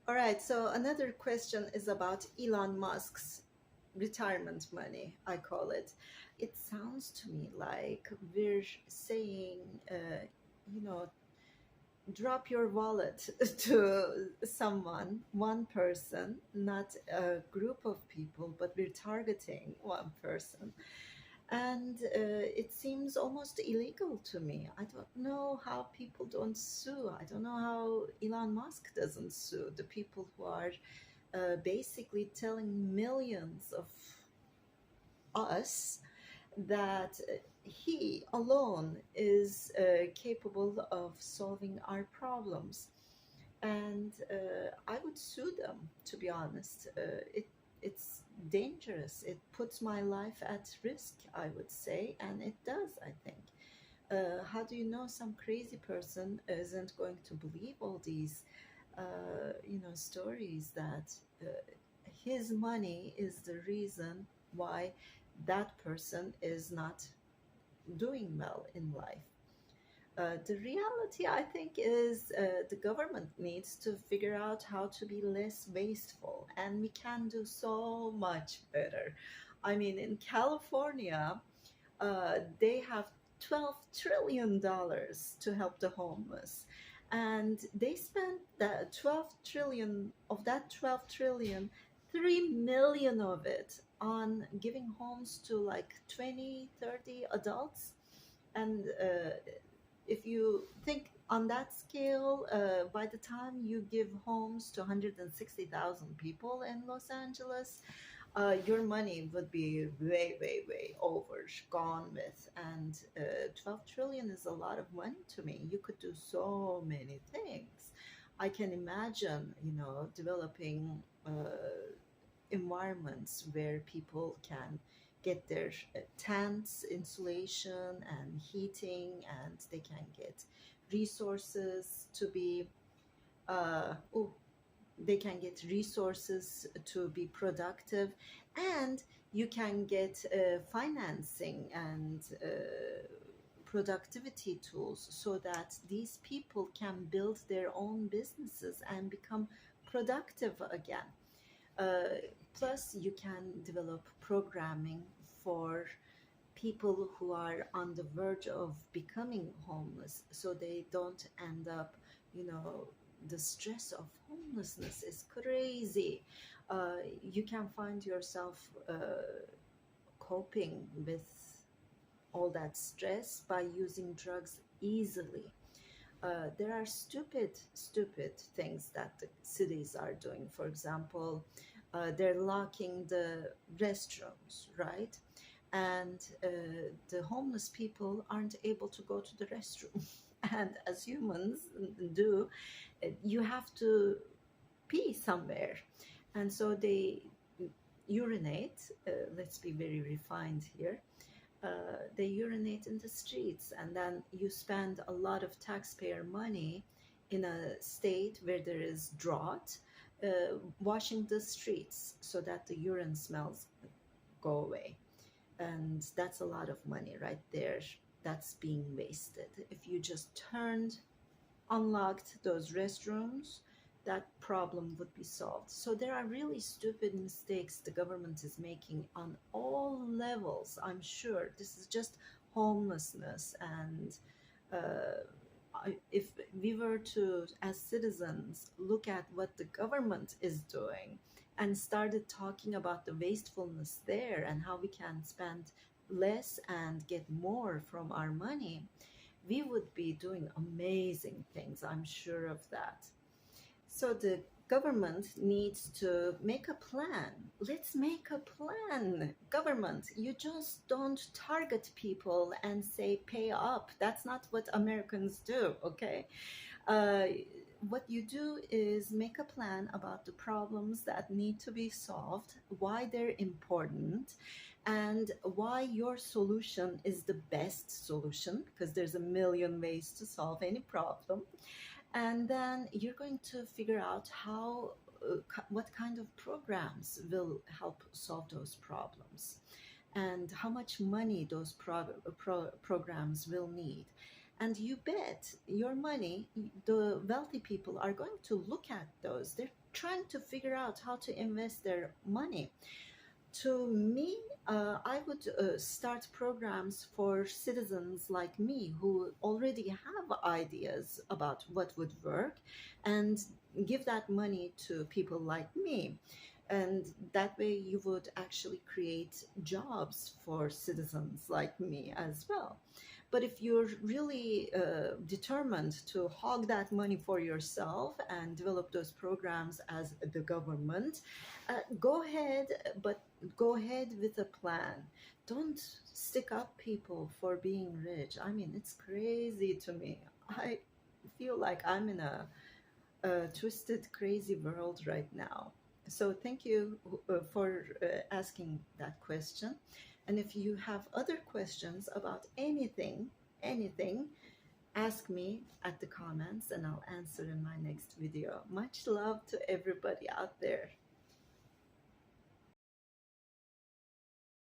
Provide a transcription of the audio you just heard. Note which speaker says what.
Speaker 1: All right, so another question is about Elon Musk's retirement money, I call it. It sounds to me like we're saying, you know, drop your wallet to someone, one person, not a group of people, but we're targeting one person. And it seems almost illegal to me. I don't know how people don't sue. I don't know how Elon Musk doesn't sue the people who are basically telling millions of us that he alone is capable of solving our problems. And I would sue them, to be honest. It's dangerous. It puts my life at risk, I would say, and it does, I think. How do you know some crazy person isn't going to believe all these, stories that uh, his money is the reason why that person is not doing well in life? The reality, I think, is the government needs to figure out how to be less wasteful, and we can do so much better. I mean, in California, they have $12 trillion to help the homeless, and they spent that 12 trillion of that 12 trillion, 3 million of it on giving homes to like 20, 30 adults. And if you think on that scale, by the time you give homes to 160,000 people in Los Angeles, your money would be way, way, way over, gone with. And 12 trillion is a lot of money to me. You could do so many things. I can imagine, developing environments where people can get their tents, insulation, and heating, and they can get resources to be oh, they can get resources to be productive, and you can get financing and productivity tools so that these people can build their own businesses and become productive again. uh, Plus, you can develop programming for people who are on the verge of becoming homeless so they don't end up, the stress of homelessness is crazy. You can find yourself coping with all that stress by using drugs easily. There are stupid things that the cities are doing. For example, they're locking the restrooms, right? And the homeless people aren't able to go to the restroom. And as humans do, you have to pee somewhere. And so they urinate. Let's be very refined here. They urinate in the streets, and then you spend a lot of taxpayer money in a state where there is drought, washing the streets so that the urine smells go away. And that's a lot of money right there that's being wasted. If you just unlocked those restrooms, that problem would be solved. So there are really stupid mistakes the government is making on all levels. I'm sure this is just homelessness. And if we were to, as citizens, look at what the government is doing and started talking about the wastefulness there and how we can spend less and get more from our money, we would be doing amazing things. I'm sure of that. So the government needs to make a plan. Let's make a plan. Government, you just don't target people and say pay up. That's not what Americans do, okay? Uh, what you do is make a plan about the problems that need to be solved, why they're important, and why your solution is the best solution, because there's a million ways to solve any problem. And then you're going to figure out what kind of programs will help solve those problems and how much money those programs will need. And you bet your money, the wealthy people are going to look at those. They're trying to figure out how to invest their money. To me, I would start programs for citizens like me who already have ideas about what would work, and give that money to people like me. And that way, you would actually create jobs for citizens like me as well. But if you're really determined to hog that money for yourself and develop those programs as the government, go ahead, but go ahead with a plan. Don't stick up people for being rich. I mean, it's crazy to me. I feel like I'm in a twisted, crazy world right now. So, thank you for asking that question. And if you have other questions about anything, ask me at the comments and I'll answer in my next video. Much love to everybody out there.